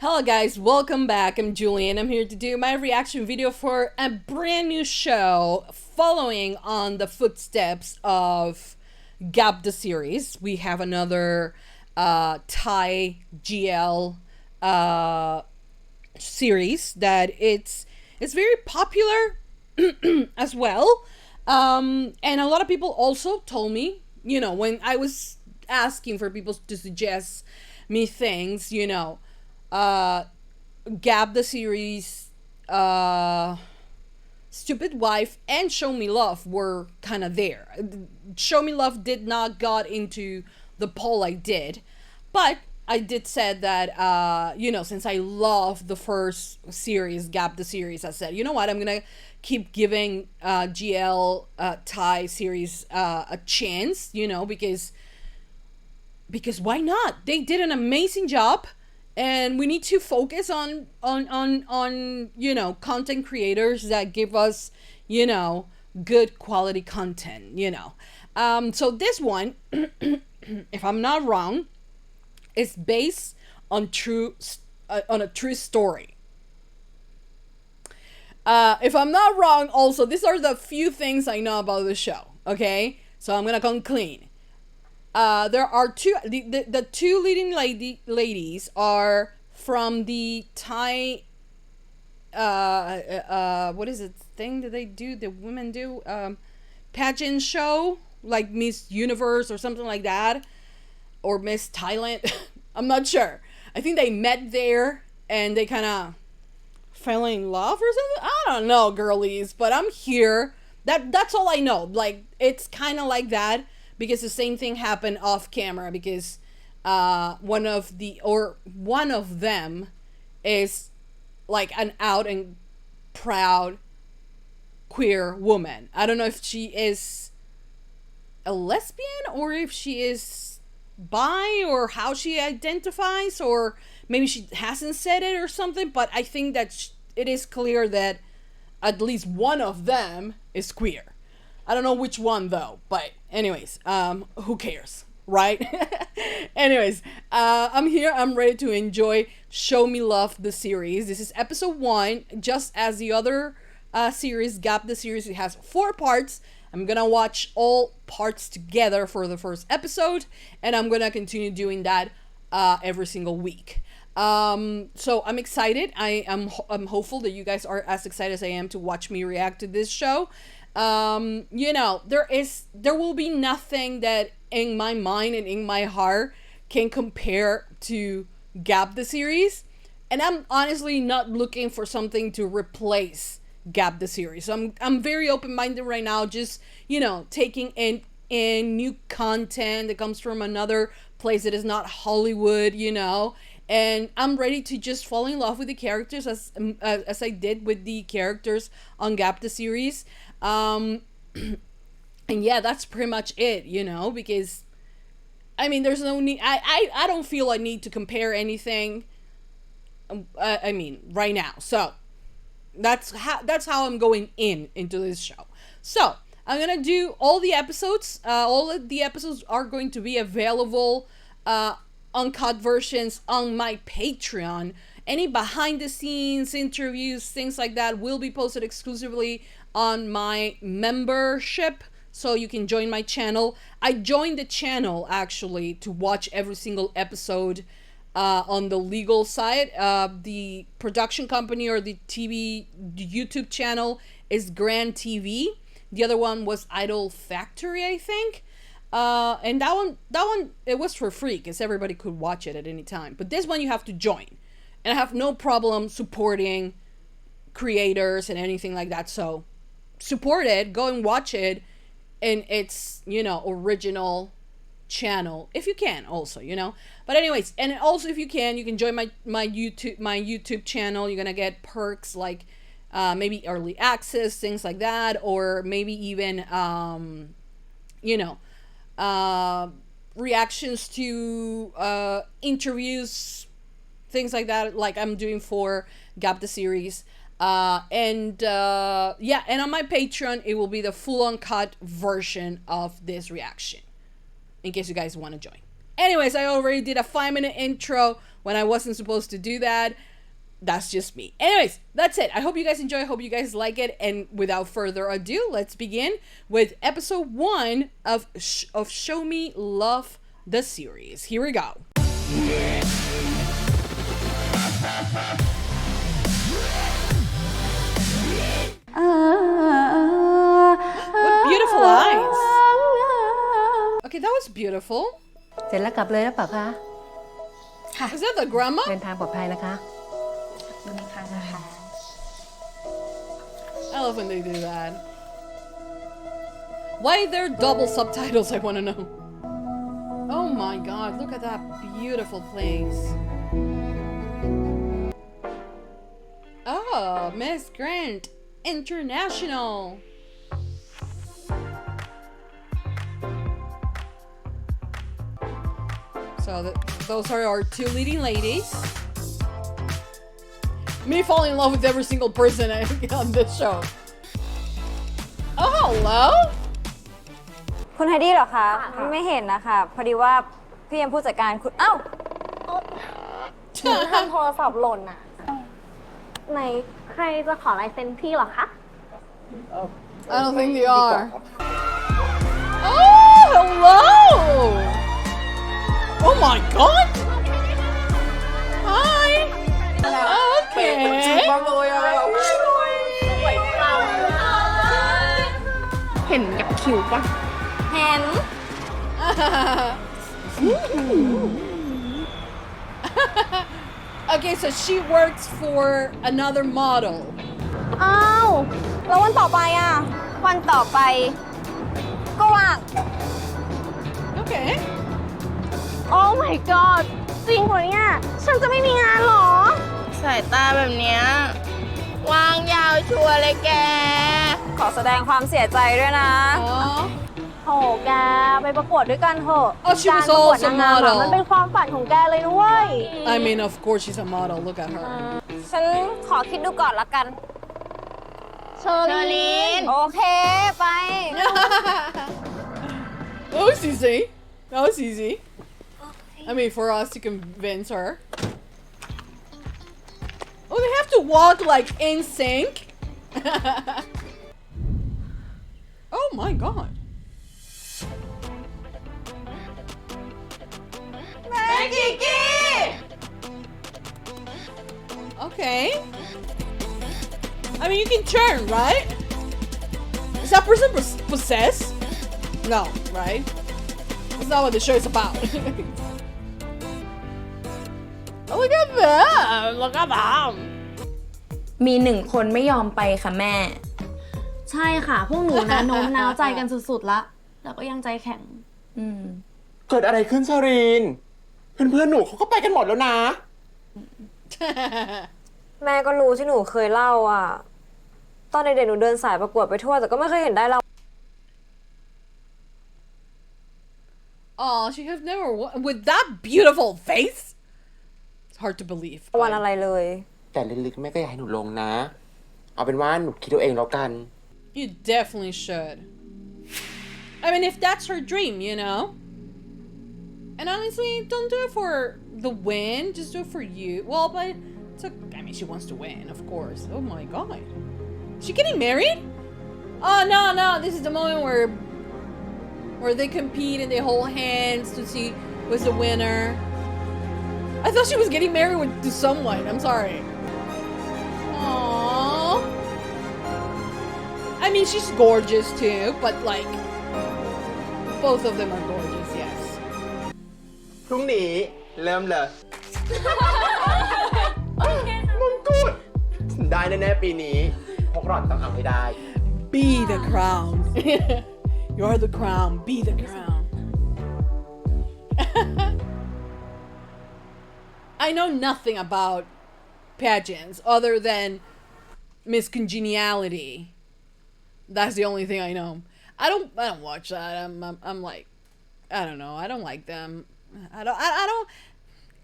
Hello guys, welcome back. I'm Julie and I'm here to do my reaction video for a brand new show following on the footsteps of Gap the series. We have another Thai GL series that it's very popular as well. And a lot of people also told me, when I was asking for people to suggest me things, uh Gab the series, Stupid Wife, and Show Me Love were kind of there. Show Me Love did not got into the poll I did, but I did said that since I love the first series, Gab the series, I said, you know what, I'm gonna keep giving GL Thai series a chance, because why not? They did an amazing job, and we need to focus on content creators that give us good quality content. So this one, if I'm not wrong, is based on on a true story. If I'm not wrong, also, these are the few things I know about the show. Okay, so I'm gonna come clean. There are the two leading ladies are from the Thai what is it thing that they do, the women do, pageant show, like Miss Universe or something like that, or Miss Thailand. I'm not sure. I think they met there and they kind of fell in love or something. I don't know, girlies, but I'm here. That's all I know. Like, it's kind of like that, because the same thing happened off camera, because one of them is like an out and proud queer woman. I don't know if she is a lesbian or if she is bi, or how she identifies, or maybe she hasn't said it or something, but I think that it is clear that at least one of them is queer. I don't know which one though, but anyways, who cares, right? Anyways, I'm here. I'm ready to enjoy Show Me Love the series. This is episode 1, just as the other series, Gap the series. It has 4 parts. I'm gonna watch all parts together for the first episode, and I'm gonna continue doing that every single week. So I'm excited. I'm hopeful that you guys are as excited as I am to watch me react to this show. There will be nothing that in my mind and in my heart can compare to Gap the series, and I'm honestly not looking for something to replace Gap the series. So I'm very open-minded right now, just taking in new content that comes from another place that is not Hollywood, and I'm ready to just fall in love with the characters as I did with the characters on Gap the series. And yeah, that's pretty much it, because I mean, there's no need. I don't feel I need to compare anything. I mean, right now. So that's how I'm going into this show. So I'm gonna do all the episodes. All of the episodes are going to be available, uncut versions on my Patreon. Any behind the scenes interviews, things like that, will be posted exclusively on my membership, so you can join my channel. I joined the channel actually to watch every single episode on the legal side. The production company, or the YouTube channel, is Grand TV. The other one was Idol Factory, I think. And that one, it was for free because everybody could watch it at any time. But this one you have to join, and I have no problem supporting creators and anything like that. So support it, go and watch it in its original channel if you can, also, but anyways. And also, if you can join my YouTube channel. You're gonna get perks like maybe early access, things like that, or maybe even reactions to interviews, things like that, like I'm doing for Gap the series. And on my Patreon, it will be the full uncut version of this reaction, in case you guys want to join. Anyways, I already did a 5-minute intro when I wasn't supposed to do that. That's just me. Anyways, that's it. I hope you guys enjoy. I hope you guys like it. And without further ado, let's begin with episode 1 of Show Me Love, the series. Here we go. What beautiful eyes. Okay, that was beautiful. เสร็จแล้วกลับเลยแล้วเปล่าคะ Is that the grandma? เดินทางปลอดภัยนะคะ I love when they do that. Why are there double subtitles? I want to know. Oh my god, look at that beautiful place. Oh, Miss Grant International. So those are our 2 leading ladies. Me falling in love with every single person on this show. Oh, hello. คุณไฮดี้เหรอคะไม่เห็นนะคะพอดีว่าพี่เอ็มผู้จัดการคุณเอ้าหนูทำโทรศัพท์หล่นอ่ะไหนใครจะขอลายเซ็นพี่เหรอคะ I don't think they are. Oh, hello. Oh my god. Hi. Okay. เห็นกับคิวปะ เห็น Okay, so she works for another model. อ้าวแล้ววันต่อไปอ่ะวันต่อไปก็ว่าง Okay. Oh my god จริงเหรอเนี่ยฉันจะไม่มีงานเหรอ สายตาแบบเนี้ย วางยาวชัวร์เลยแก ขอแสดงความเสียใจด้วยนะ Oh. โหแกไปประกวดด้วยกันเถอะ Oh, she การ was ประกวด also นางงามอะ model. มันเป็นความฝันของแกเลยนะเว้ย I mean, of course she's a model. Look at her. ฉันขอคิดดูก่อนละกัน เชอรีน โอเคไป That was easy. That was easy. I mean, for us to convince her. Oh, they have to walk like in sync. Oh my god. Okay. I mean, you can turn, right? Is that person possessed? No, right? That's not what the show is about. Oh, look at them! Look at them! มี1 คนไม่ยอมไปค่ะแม่ ใช่ค่ะ พวกหนูนะโน้มน้าวใจกันสุดๆละแล้วก็ยังใจแข็ง เกิดอะไรขึ้นชารีน เพื่อนๆหนูเขาก็ไปกันหมดแล้วนะ แม่ก็รู้ที่หนูเคยเล่าอ่ะตอนเด็กๆหนูเดินสายประกวดไปทั่วแต่ก็ไม่เคยเห็นได้เรา Oh, she has never with that beautiful face. It's hard to believe. วันอะไรเลย แต่ลึกๆแม่ก็อยากให้หนูลงนะ เอาเป็นว่าหนูคิดเอาเองแล้วกัน You definitely should. I mean, if that's her dream, you know? And honestly, don't do it for the win. Just do it for you. Well, but it's a, I mean, she wants to win, of course. Oh my god. Is she getting married? Oh, no. This is the moment where they compete and they hold hands to see who's the winner. I thought she was getting married to someone. I'm sorry. Aww. I mean, she's gorgeous too, but like, both of them are gorgeous, yes. พรุ่งนี้เริ่มเลย มงกุฎได้แน่ๆปีนี้ พวกหล่อนต้องเอาให้ได้ Be the crown. You're the crown. Be the crown. I know nothing about pageants other than Miss Congeniality. That's the only thing I know. I don't watch that. I'm like, I don't know. I don't like them. I don't.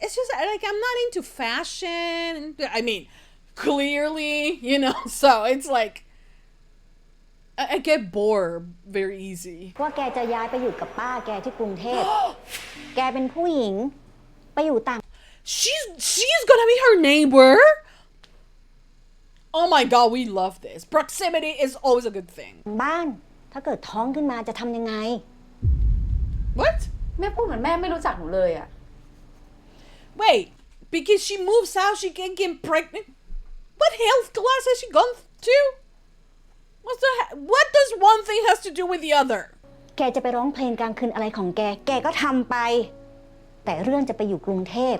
It's just like I'm not into fashion. I mean, clearly, you know. So it's like, I get bored very easy. ว่าแกจะย้ายไปอยู่กับป้าแกที่กรุงเทพ แกเป็นผู้หญิงไปอยู่ต่าง She's gonna be her neighbor. Oh my god, we love this. Proximity is always a good thing. บ้าน ถ้าเกิดท้องขึ้นมาจะทำยังไง What? แม่พูดเหมือนแม่ไม่รู้จักหนูเลยอะ Wait, because she moves out, she can get pregnant. What health class has she gone to? What does one thing has to do with the other? แกจะไปร้องเพลงกลางคืนอะไรของแก แกก็ทำไป แต่เรื่องจะไปอยู่กรุงเทพ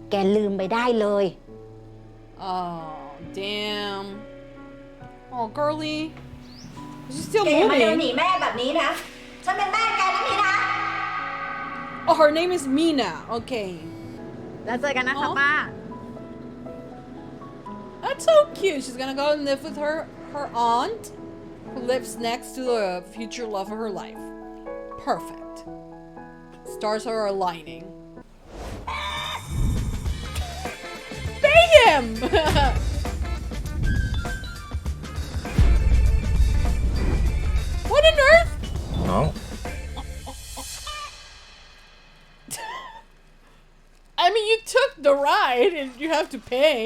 แกลืมไปได้เลย Oh, damn. Oh, girly. She's still แกอย่ามาเดิน moving. หนีแม่แบบนี้นะ ฉันเป็นแม่แกนะนี่นะ Oh, her name is Mina. Okay. แล้วเจอกันนะคะป้า That's so cute. She's gonna go and live with her aunt, who lives next to the future love of her life. Perfect. Stars are aligning. Bang him! What on earth? น้อง I mean, you took the ride and you have to pay.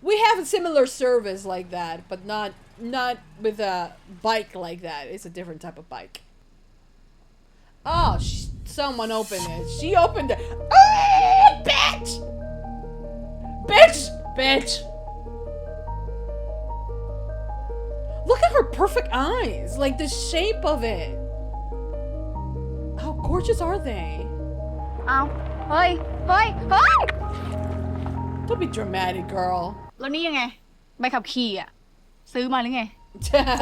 We have a similar service like that, but not with a bike like that. It's a different type of bike. Oh, someone opened it. She opened it. Oh, bitch! Bitch! Bitch! Look at her perfect eyes. Like the shape of it. How gorgeous are they? เอาเฮ้ย เฮ้ย เฮ้ย Don't be dramatic, girl. แล้วนี่ยังไง ใบขับขี่อ่ะ ซื้อมาหรือไง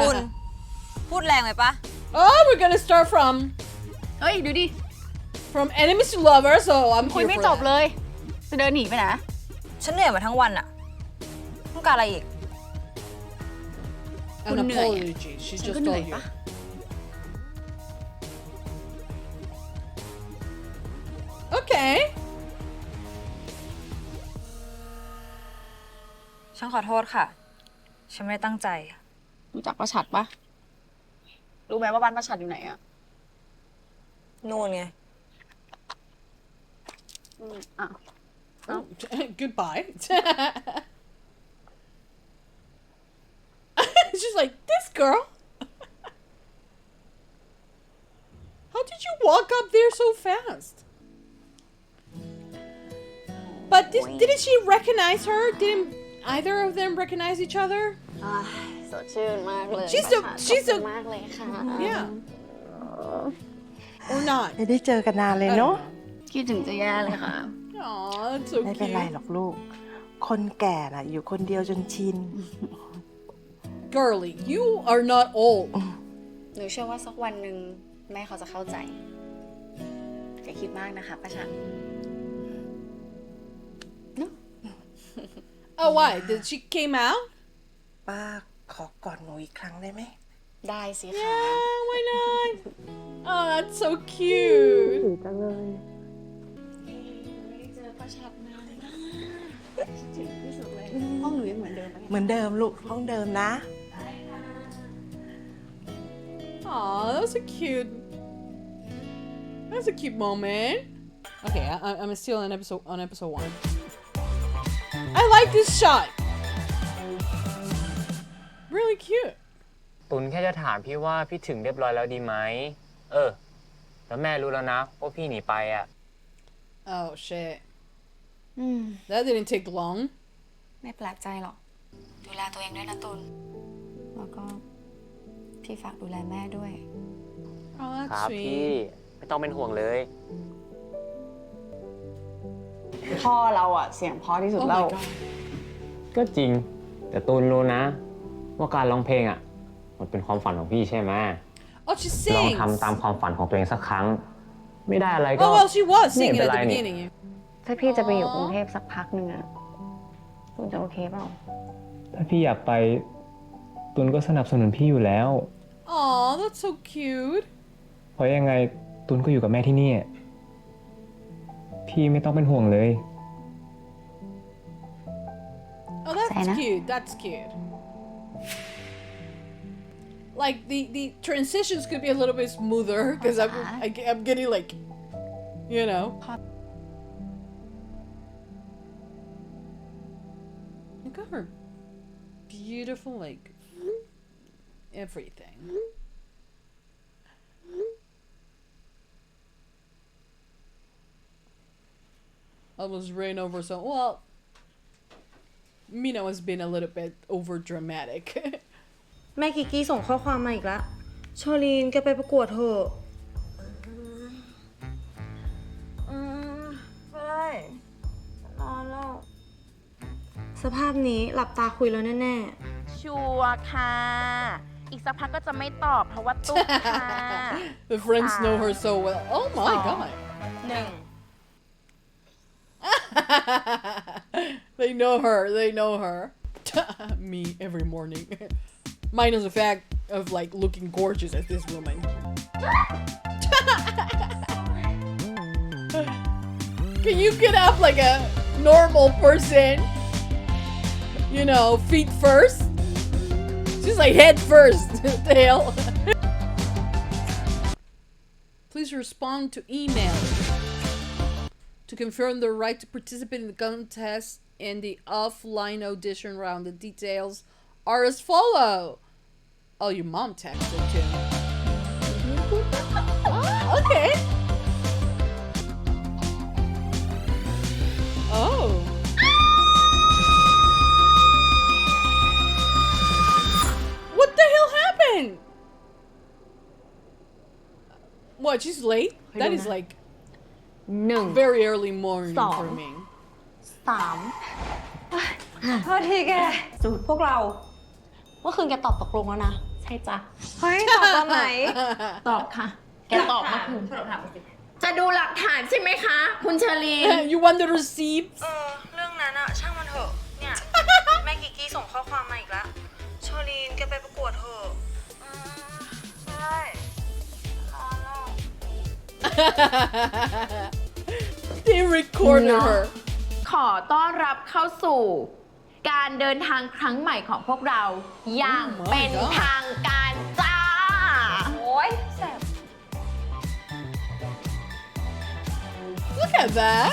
คุณ พูดแรงไปปะ Oh, we're gonna start from เฮ้ย ดูดิ enemies to lovers, so I'm คุย here ไม่ for จบ that. เลย จะเดินหนีไปนะ ฉันเหนื่อยมาทั้งวันอะต้องการอะไรอีก An apology. She just told you. Okay. ฉันขอโทษค่ะ ฉันไม่ได้ตั้งใจ รู้จักประชัดปะ รู้ไหมว่าบ้านประชัดอยู่ไหนอ่ะ นู่นไง อ่ะ Oh, goodbye. She's like, this girl. How did you walk up there so fast? But didn't she recognize her? Didn't either of them recognize each other? สดชื่นมากเลย She's a มากเลยค่ะ yeah. Or not. ไม่ได้เจอกันนานเลย I เนาะ don't know. คิดถึงจะแย่เลยค่ะ Aw, that's so ไม่เป็นไร cute. หรอกลูก คนแก่น่ะ อยู่คนเดียวจนชิน Girly, you are not old. หนูเชื่อว่าสักวันหนึ่งแม่เขาจะเข้าใจอย่าคิดมากนะคะประชัด Oh, why? Did she came out? ป้าขอกอดหนูอีกครั้งได้ไหม ได้สิคะ Yeah, why not? Oh, that's so cute. ไม่ได้เจอประชัดนานมากคิดถึงที่สุดเลยห้องหนูยังเหมือนเดิมไหม เหมือนเดิมลูก ห้องเดิมนะ Aw, that was a cute. That's a cute moment. Okay, I'm still on episode 1. I like this shot. Really cute. ตุนแค่จะถามพี่ว่าพี่ถึงเรียบร้อยแล้วดีไหม แล้วแม่รู้แล้วนะว่าพี่หนีไปอ่ะ Oh shit. That didn't take long. ไม่แปลกใจหรอก ดูแลตัวเองด้วยนะตุน แล้วก็พี่ฝากดูแลแม่ด้วย Oh, ค that's รับพี่ sweet. ไม่ต้องเป็นห่วงเลย พ่อเราอ่ะ เสียงพ่อที่สุด Oh เรา my god. ก็จริง แต่ตูนรู้นะ ว่าการร้องเพลงอ่ะ มันเป็นความฝันของพี่ใช่ไหม Oh, she ลอง sings. ทำตามความฝันของตัวเองสักครั้ง ไม่ได้อะไรก็ Oh well, she was ไม่ singing เป็น at ไร the นี่ beginning. ถ้าพี่จะไปอยู่กรุงเทพสักพักหนึ่งอ่ะตุนจะโอเคเปล่า ถ้าพี่อยากไปตูนก็สนับสนุนพี่อยู่แล้ว Aw, that's so cute. เพราะยังไงตูนก็อยู่กับแม่ที่นี่ พี่ไม่ต้องเป็นห่วงเลย Oh, that's Sana? cute. That's cute. like the transitions could be a little bit smoother because I'm getting like, you know. Look at her beautiful like everything. Almost ran over so well. Mina was being a little bit over dramatic. แม่กิกกี้ส่งข้อความมาอีกแล้วชอลีนแกไปประกวดเถอะไม่ได้นอนแล้ว สภาพนี้หลับตาคุยแล้วแน่ ชัวร์ค่ะ อีกสักพักก็จะไม่ตอบเพราะว่าตุ๊กค่ะ The friends know her so well. Oh my god. หนึ่ง They know her. They know her. Me every morning. Minus the fact of like looking gorgeous as this woman. Can you get up like a normal person? You know, feet first? She's like head first. What the hell? Please respond to email to confirm the right to participate in the contest in the offline audition round. The details are as follow. Oh, your mom texted too. Oh, okay. Oh. What the hell happened? What, she's late? That is like ๆ very early morning for me. โทษทีแกสูตรพวกเราเมื่อคืนแกตอบตกลงแล้วนะใช่จ้ะเฮ้ยตอบตอนไหน ตอบค่ะ แกตอบมาคืนจะดูหลักฐานใช่ไหมคะ คุณเชอรีน You want the receipts? เรื่องนั้นอะช่างมันเถอะเนี่ยแม่กิกกี้ส่งข้อความมาอีกแล้วชอลีนแกไปประกวดเถอะใช่นอนแล้ว They recorded her. ขอต้อนรับเข้าสู่การเดินทางครั้งใหม่ของพวกเราอย่างเป็นทางการจ้า โอ๊ยแสบ Look at that.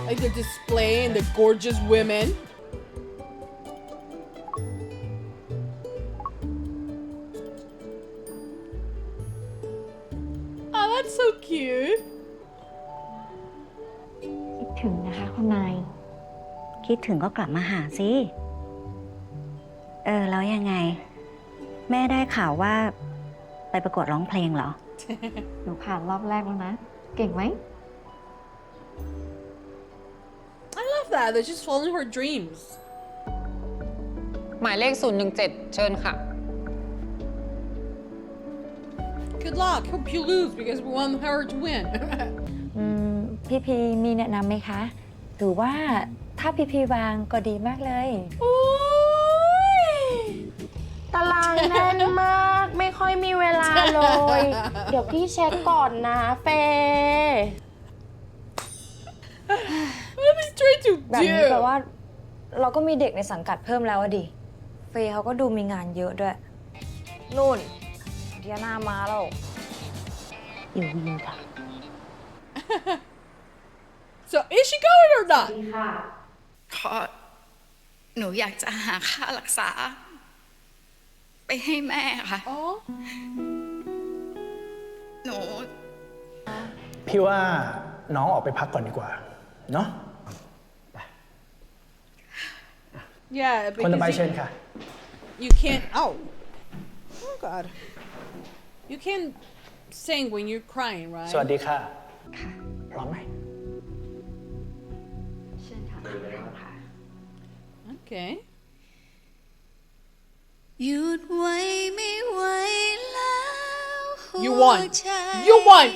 Like the display and the gorgeous women. Oh, that's so cute. คิดถึงนะคะคุณนาย คิดถึงก็กลับมาหาสิ แล้วยังไง แม่ได้ข่าวว่าไปประกวดร้องเพลงเหรอ หนูผ่านรอบแรกแล้วนะ เก่งไหม I love that. They're just following her dreams. หมายเลข 017 เชิญค่ะ Good luck. Hope you lose because we want her to win. พี่พีมีแนะนำไหมคะ หรือว่าถ้าพี่พีวางก็ดีมากเลย ตารางแน่นมาก ไม่ค่อยมีเวลาเลย เดี๋ยวพี่เช็คก่อนนะเฟ What are they trying to แบบนี้แปล do? ว่า เราก็มีเด็กในสังกัดเพิ่มแล้วอะดิ เฟย์เขาก็ดูมีงานเยอะด้วย นู่นเดียนามาแล้ว อยู่วินค่ะ So is she going or not? เพราะหนูอยากจะหาค่ารักษา ไปให้แม่ค่ะ Oh. หนู พี่ว่าน้องออกไปพักก่อนดีกว่า เนาะ Yeah, คนต่อไป because เชิญค่ะ you can't. Oh God. You can't sing when you're crying, right? สวัสดีค่ะ พร้อมไหม Okay. หยุดไว้ไม่ไหวแล้ว You won. You won.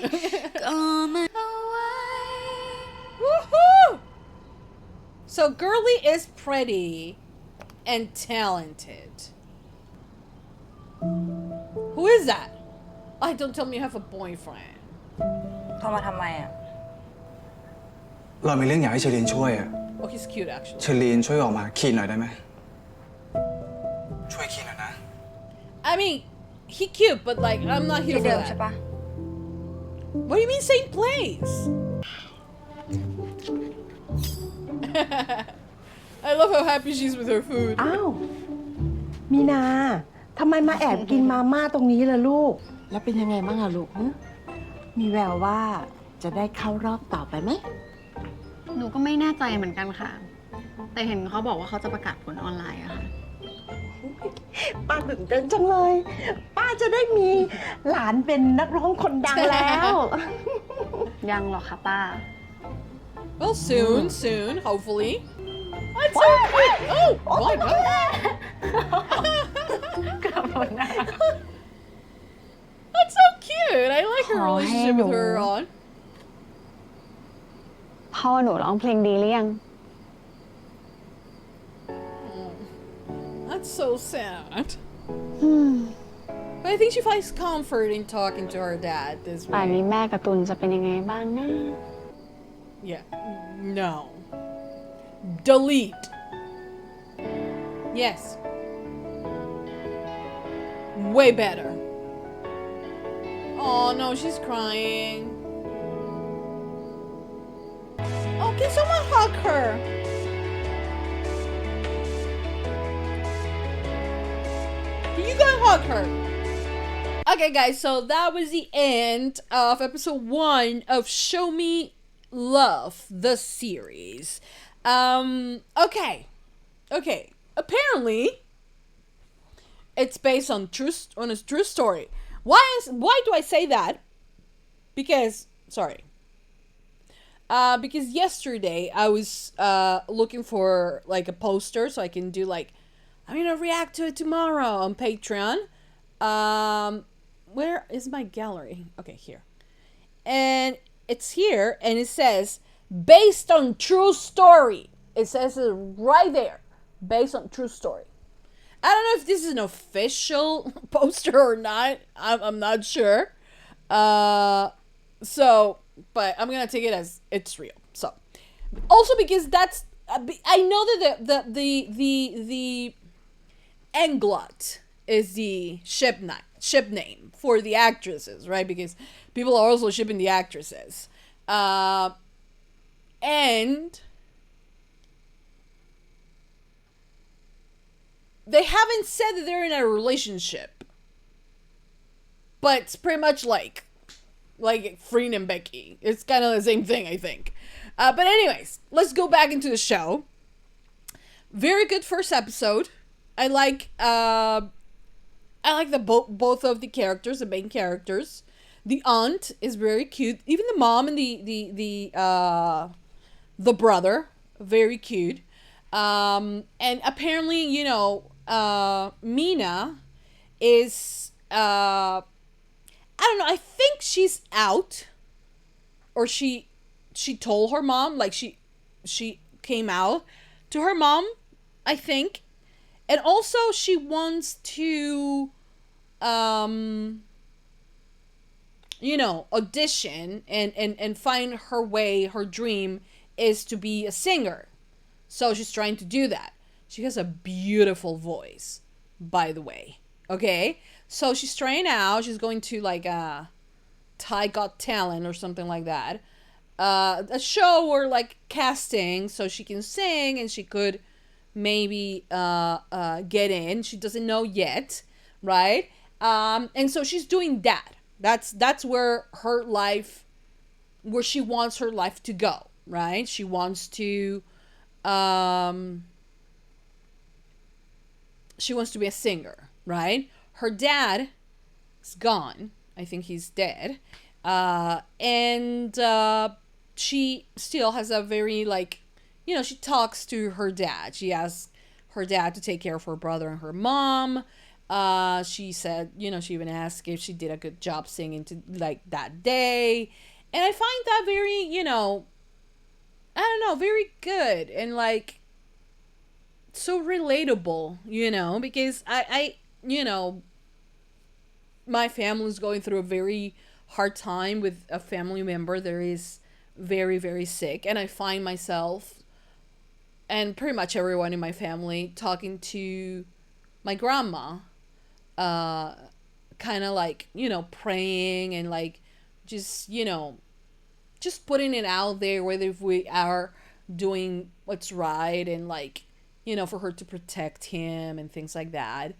ก็ไม่เอาไว้ Woohoo! So Girly is pretty and talented. Who is that? I don't tell me you have a boyfriend. โทรมาทำไมอ่ะ เรามีเรื่องอยากให้เชอรีนช่วยอะ Oh, he's cute actually. เชอรีนช่วยออกมาคีนหน่อยได้ไหม ช่วยคีนหน่อยนะ I mean, he cute, but like, I'm not here ที่ for เดิมใช่ that. ปะ What do you mean same place? I love how happy she's with her food. อ้าว มีนา ทำไมมาแอบกินมาม่าตรงนี้ล่ะลูก แล้วเป็นยังไงบ้างอะลูกฮะมีแววว่าจะได้เข้ารอบต่อไปไหม หนูก็ไม่แน่ใจเหมือนกันค่ะ แต่เห็นเขาบอกว่าเขาจะประกาศผลออนไลน์อะค่ะ ป้าตื่นเต้นจังเลย ป้าจะได้มีหลานเป็นนักร้องคนดังแล้ว ยังหรอกค่ะป้า Well, soon, hopefully. That's so cute. Oh my god. That's so cute. I like her relationship with her on. พ่อหนูร้องเพลงดีหรือยัง That's so sad. But I think she finds comfort in talking to her dad this ป่านนี้ way. แม่กับตุลจะเป็นยังไงบ้างนะ Yeah. No. Delete. Yes. Way better. Oh no, she's crying. Oh, can someone hug her? Can you guys hug her? Okay, guys, so that was the end of episode 1 of Show Me Love, the series. Okay. Apparently, it's based on a true story. Why do I say that? Because yesterday I was looking for like a poster so I can do like, I'm gonna react to it tomorrow on Patreon. Where is my gallery? Okay, here. And it's here and it says based on true story. It says it right there. Based on true story. I don't know if this is an official poster or not. I'm not sure. But I'm gonna take it as it's real. So, also because that's I know that the Englot is the ship name for the actresses, right? Because people are also shipping the actresses, and they haven't said that they're in a relationship, but it's pretty much like Freen and Becky. It's kind of the same thing, I think. But anyways, let's go back into the show. Very good first episode. I like the both of the characters, the main characters. The aunt is very cute. Even the mom and the brother, very cute. And apparently, you know, Mina is I don't know, I think she's out, or she told her mom, like she came out to her mom, I think. And also she wants to you know, audition and find her way. Her dream is to be a singer. So she's trying to do that. She has a beautiful voice, by the way. Okay? So she's trying out. She's going to like Thai Got Talent or something like that. A show or like casting so she can sing and she could maybe get in. She doesn't know yet, right? And so she's doing that. That's where her life, where she wants her life to go, right? She wants to be a singer, right? Her dad is gone. I think he's dead. And she still has a very like, you know, she talks to her dad. She asks her dad to take care of her brother and her mom. She said, you know, she even asked if she did a good job singing to like that day. And I find that very, you know, I don't know, very good and like so relatable, you know, because I you know, my family is going through a very hard time with a family member that is very, very sick. And I find myself and pretty much everyone in my family talking to my grandma kind of like, praying and like just, just putting it out there whether if we are doing what's right and like, for her to protect him and things like that.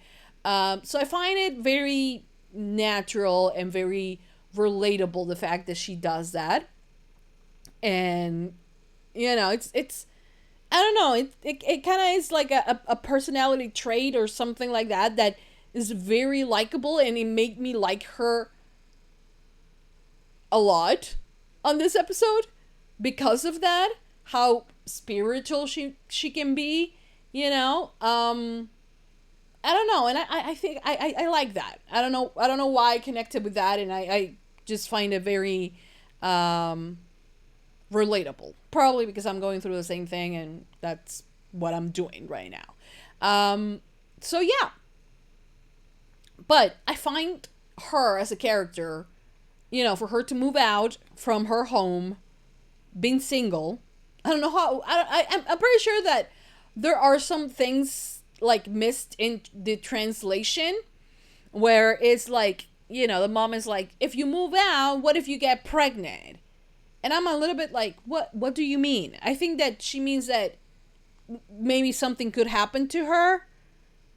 So I find it very natural and very relatable, the fact that she does that. And, it's I don't know, it kind of is like a personality trait or something like that that is very likable, and it made me like her a lot on this episode because of that, how spiritual she can be, I don't know, and I think I like that. I don't know why I connected with that, and I just find it very relatable. Probably because I'm going through the same thing, and that's what I'm doing right now. So yeah. But I find her as a character, for her to move out from her home, being single. I don't know how. I'm pretty sure that there are some things like missed in the translation, where it's like, the mom is like, if you move out, what if you get pregnant? And I'm a little bit like, what do you mean? I think that she means that maybe something could happen to her,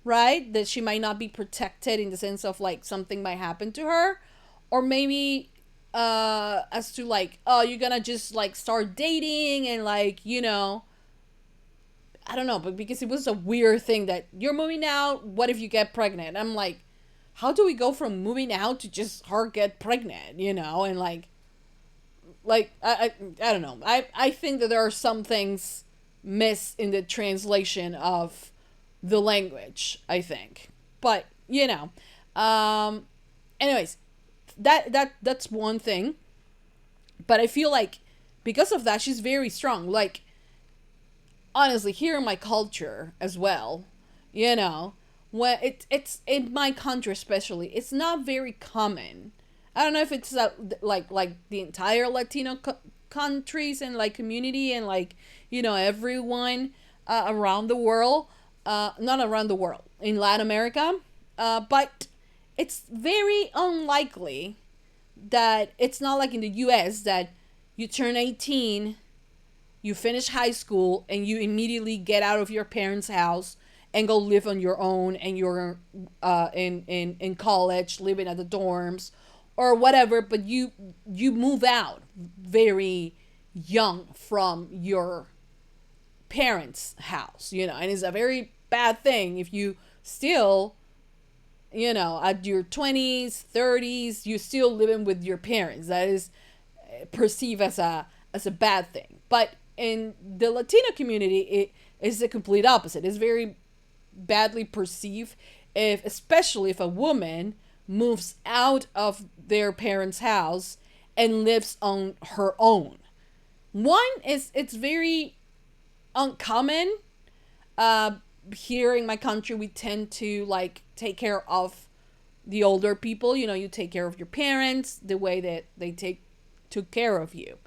right? That she might not be protected in the sense of like something might happen to her. Or maybe as to like, oh, you're gonna just like start dating and like, I don't know, but because it was a weird thing that you're moving out, what if you get pregnant? I'm like, how do we go from moving out to just her get pregnant, and like I don't know. I think that there are some things missed in the translation of the language, I think. But, anyways, that's one thing. But I feel like because of that, she's very strong. Like, honestly, here in my culture as well, when it's in my country especially, it's not very common. I don't know if it's like the entire Latino countries and like community and like, everyone around the world, not around the world, in Latin America, but it's very unlikely that it's not like in the US that you turn 18, you finish high school, and you immediately get out of your parents' house and go live on your own, and you're in college, living at the dorms or whatever, but you move out very young from your parents' house, and it's a very bad thing if you still, at your 20s, 30s, you're still living with your parents. That is perceived as a bad thing. But in the Latino community, it is the complete opposite. It's very badly perceived, especially if a woman moves out of their parents' house and lives on her own. One is, it's very uncommon. Here in my country, we tend to like take care of the older people. You take care of your parents the way that they took care of you.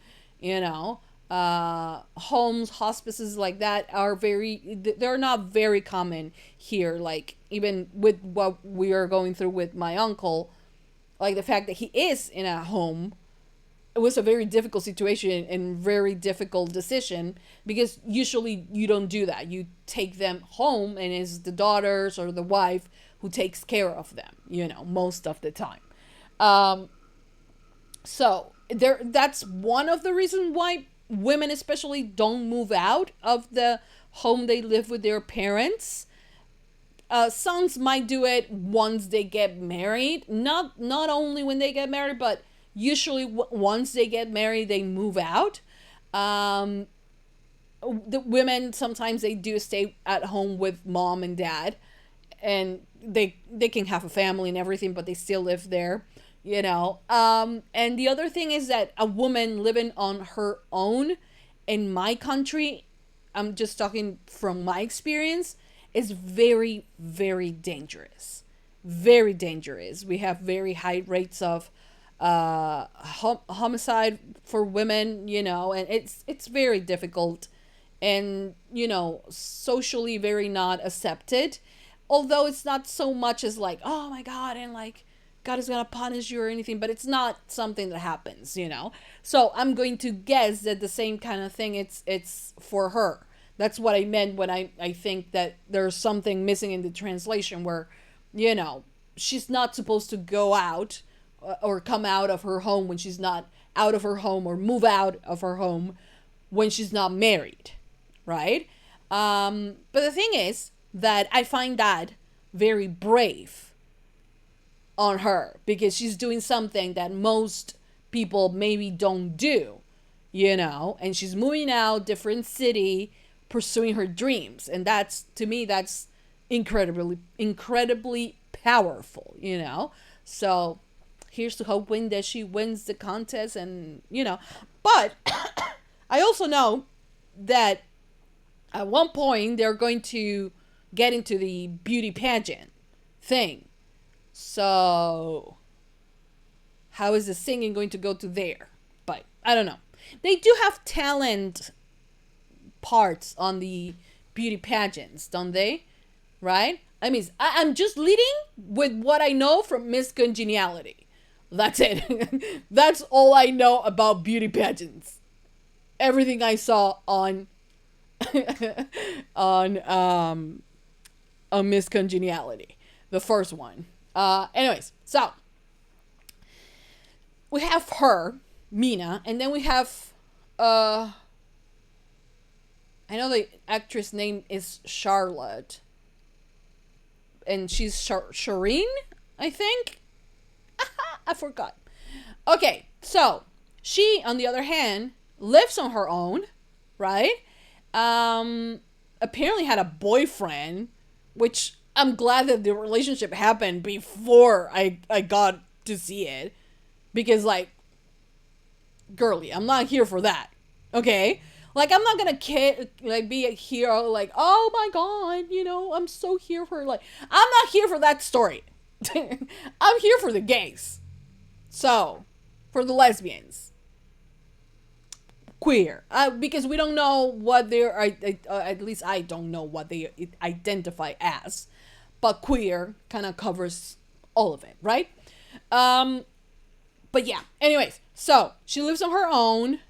Homes, hospices like that they're not very common here. Like, even with what we are going through with my uncle, like the fact that he is in a home, it was a very difficult situation and very difficult decision, because usually you don't do that. You take them home, and it's the daughters or the wife who takes care of them, most of the time. So that's one of the reasons why women especially don't move out of the home they live with their parents. Sons might do it once they get married. Not only when they get married, but usually once they get married, they move out. The women, sometimes they do stay at home with mom and dad, and they can have a family and everything, but they still live there. And the other thing is that a woman living on her own in my country, I'm just talking from my experience, is very, very dangerous. Very dangerous. We have very high rates of homicide for women, and it's very difficult and, socially very not accepted. although it's not so much as like, oh my God, and like God is gonna punish you or anything, but it's not something that happens, you know. So I'm going to guess that the same kind of thing it's for her. That's what I meant when I think that there's something missing in the translation where, you know, she's not supposed to go out or come out of her home when she's not out of her home, or move out of her home when she's not married, right? But the thing is that I find that very brave on her, because she's doing something that most people maybe don't do, you know, and she's moving out, different city, pursuing her dreams. And that's, to me, that's incredibly powerful, you know. So here's to hoping that she wins the contest, and, you know, but I also know that at one point they're going to get into the beauty pageant thing. So how is the singing going to go to there? But I don't know. They do have talent parts on the beauty pageants, don't they? Right? I mean, I'm just leading with what I know from Miss Congeniality. That's it. That's all I know about beauty pageants. Everything I saw on on Miss Congeniality, the first one. Anyways, so we have her, Mina, and then we have I know the actress name is Charlotte, and she's Shireen, I think. I forgot. Okay, so she, on the other hand, lives on her own, right? Apparently had a boyfriend, which I'm glad that the relationship happened before I got to see it, because, like, girly, I'm not here for that, okay? Like, I'm not gonna be a hero, like, oh my God, you know, I'm so here for, like, I'm not here for that story. I'm here for the gays. So, for the lesbians. Queer. Because we don't know what they're, at least I don't know what they identify as. But queer kind of covers all of it, right? But yeah, anyways, so she lives on her own,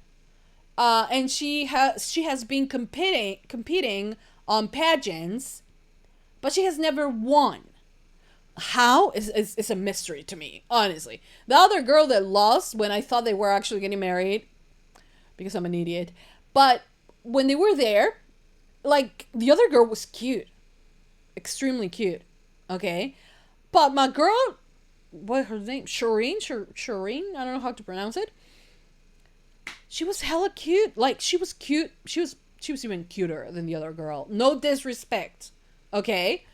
and she has been competing on pageants, but she has never won. How is a mystery to me, honestly. The other girl that lost when I thought they were actually getting married, because I'm an idiot, but when they were there, like, the other girl was cute, extremely cute, okay, but my girl, what her name, Shireen, I don't know how to pronounce it. She was hella cute. Like, she was cute. She was even cuter than the other girl. No disrespect, okay,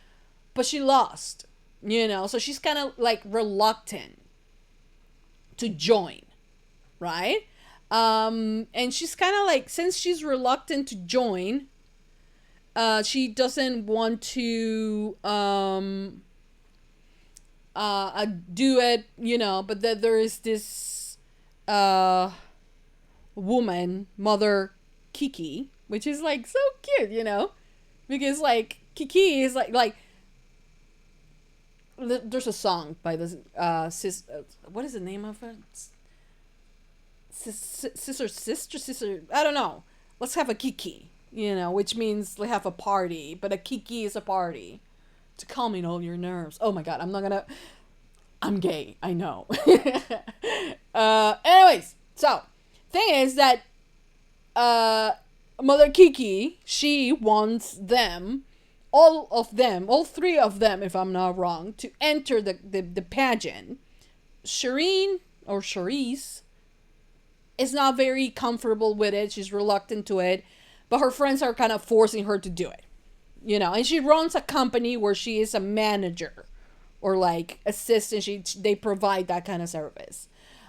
but she lost. You know, so she's kind of like reluctant to join, right? And she's kind of like, since she's reluctant to join, she doesn't want to do it, you know, but that there is this woman, Mother Kiki, which is like so cute, you know, because like Kiki is like there's a song by the what is the name of it? Sister, I don't know. Let's have a Kiki, you know, which means we have a party, but a Kiki is a party to calm all your nerves. Oh my God, I'm gay, I know. Anyways, so thing is that Mother Kiki, she wants them, all three of them, if I'm not wrong, to enter the pageant. Shireen, or Charisse, is not very comfortable with it. She's reluctant to it, but her friends are kind of forcing her to do it, you know, and she runs a company where she is a manager or like assistant. They provide that kind of service.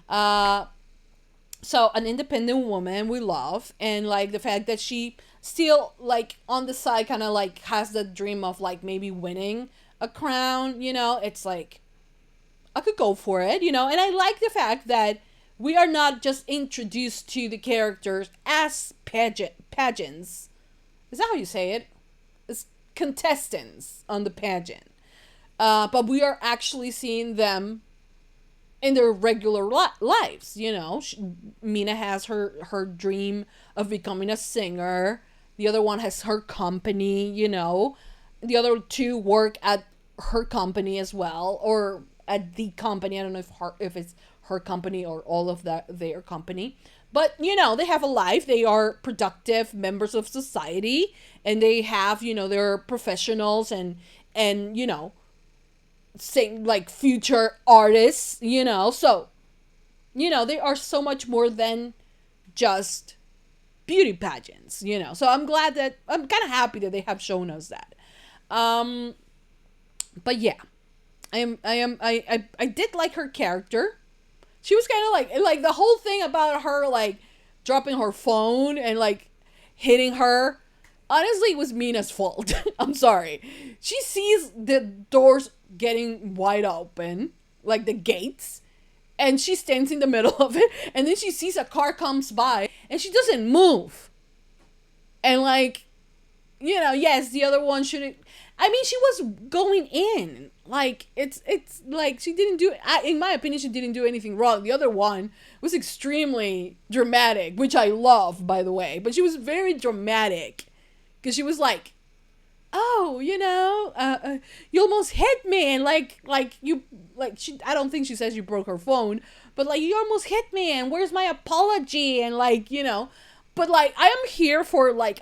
So an independent woman we love, and like the fact that she still, like, on the side kind of like has the dream of like maybe winning a crown, you know. It's like, I could go for it, you know. And I like the fact that we are not just introduced to the characters as pageants. Is that how you say it? contestants on the pageant. But we are actually seeing them in their regular lives, you know. Mina has her dream of becoming a singer. The other one has her company, you know. The other two work at her company as well, or at the company. I don't know if it's her company or all of their company. But, you know, they have a life. They are productive members of society. And they have, you know, they're professionals and you know, sing like future artists, you know. So, you know, they are so much more than just beauty pageants, you know. So I'm kind of happy that they have shown us that. But yeah, I did like her character. She was kind of like the whole thing about her like dropping her phone and like hitting her. Honestly, it was Mina's fault. I'm sorry. She sees the doors getting wide open, like the gates, and she stands in the middle of it, and then she sees a car comes by and she doesn't move. And like, you know, yes, the other one shouldn't. I mean, she was going in. Like, it's like she didn't do, in my opinion, she didn't do anything wrong. The other one was extremely dramatic, which I love, by the way. But she was very dramatic. Because she was like, oh, you know, you almost hit me. And like she, I don't think she says you broke her phone. But like, you almost hit me. And where's my apology? And like, you know. But like, I am here for like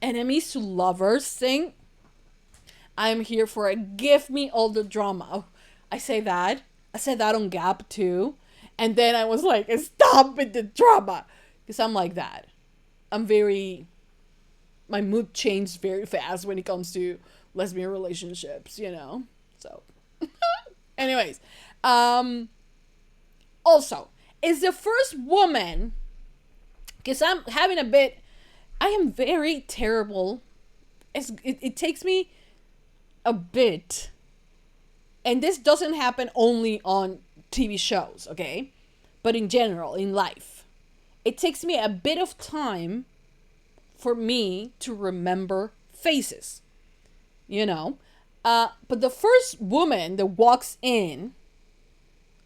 enemies to lovers thing. I'm here for a give me all the drama. Oh, I said that on Gap too. And then I was like, stop with the drama. Because I'm like that. My mood changed very fast when it comes to lesbian relationships, you know? So, anyways. Also, is the first woman, because I am very terrible. It takes me a bit, and this doesn't happen only on TV shows, okay? But in general, in life, it takes me a bit of time for me to remember faces, you know? But the first woman that walks in,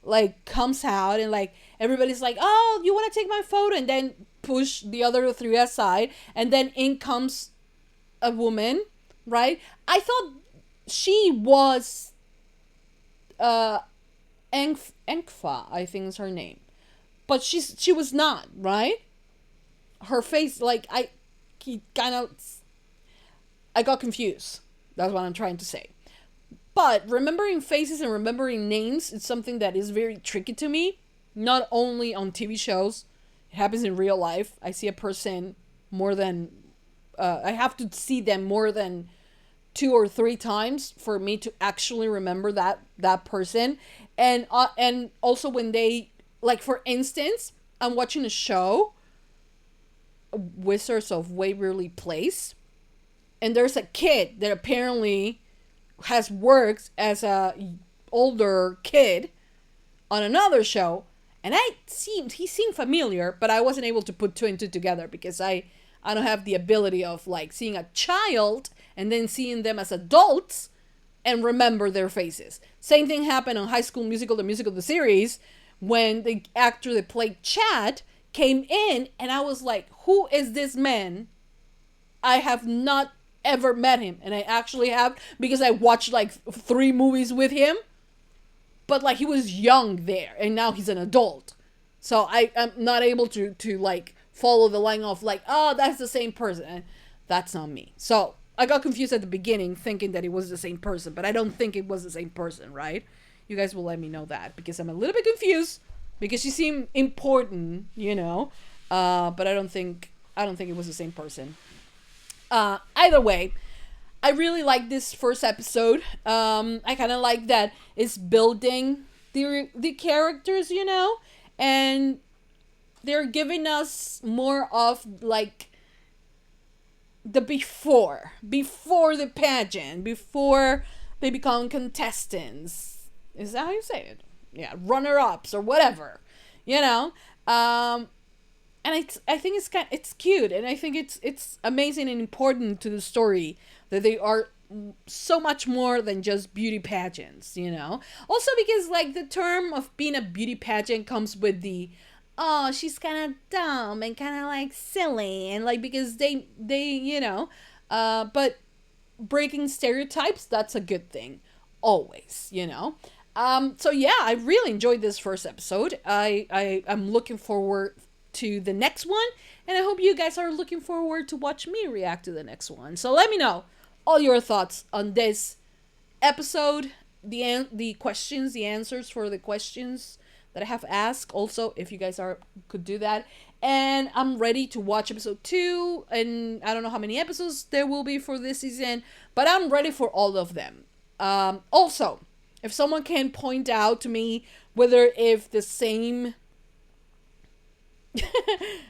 like, comes out and, like, everybody's like, oh, you want to take my photo? And then push the other three aside. And then in comes a woman, right? I thought she was Enkfa, I think is her name. But she was not, right? Her face, like, I got confused. That's what I'm trying to say. But remembering faces and remembering names is something that is very tricky to me. Not only on TV shows. It happens in real life. I see a person more than... I have to see them more than 2 or 3 times for me to actually remember that person. And also when they... Like, for instance, I'm watching a show... Wizards of Waverly Place, and there's a kid that apparently has worked as a older kid on another show, and he seemed familiar, but I wasn't able to put 2 and 2 together because I don't have the ability of like seeing a child and then seeing them as adults and remember their faces. Same thing happened on High School Musical, the series, when the actor that played Chad came in, and I was like, who is this man? I have not ever met him. And I actually have, because I watched like 3 movies with him. But like, he was young there, and now he's an adult. So I'm not able to like follow the line of like, oh, that's the same person. And that's not me. So I got confused at the beginning thinking that it was the same person, but I don't think it was the same person, right? You guys will let me know that, because I'm a little bit confused. Because she seemed important, you know, but I don't think it was the same person. Either way, I really like this first episode. I kind of like that it's building the characters, you know, and they're giving us more of like the before the pageant, before they become contestants. Is that how you say it? Yeah, runner-ups or whatever, you know. And and I think it's cute, and I think it's amazing and important to the story that they are so much more than just beauty pageants, you know. Also because like the term of being a beauty pageant comes with the oh, she's kind of dumb and kind of like silly, and like because they you know, but breaking stereotypes, that's a good thing always, you know. So yeah, I really enjoyed this first episode. I'm looking forward to the next one, and I hope you guys are looking forward to watch me react to the next one. So let me know all your thoughts on this episode, the questions, the answers for the questions that I have asked. Also, if you guys could do that. And I'm ready to watch episode 2, and I don't know how many episodes there will be for this season, but I'm ready for all of them. Also, if someone can point out to me whether if the same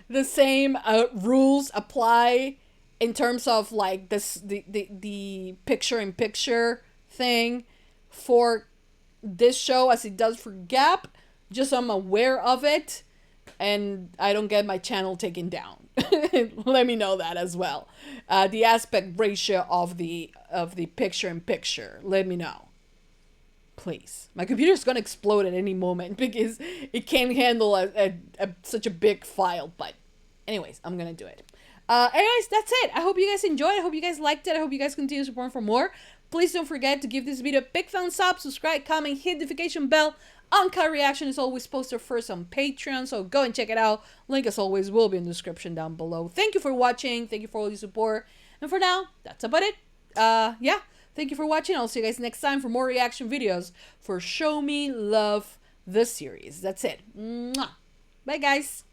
the same rules apply in terms of like the picture-in-picture thing for this show as it does for Gap, just so I'm aware of it and I don't get my channel taken down. Let me know that as well. The aspect ratio of the picture-in-picture, let me know. Please. My computer's gonna explode at any moment because it can't handle such a big file, but anyways, I'm gonna do it. Anyways, that's it. I hope you guys enjoyed. I hope you guys liked it. I hope you guys continue supporting for more. Please don't forget to give this video a big thumbs up, subscribe, comment, hit the notification bell. Uncut reaction is always posted first on Patreon, so go and check it out. Link as always will be in the description down below. Thank you for watching. Thank you for all your support. And for now, that's about it. Yeah. Thank you for watching. I'll see you guys next time for more reaction videos for Show Me Love the series. That's it. Mwah. Bye, guys.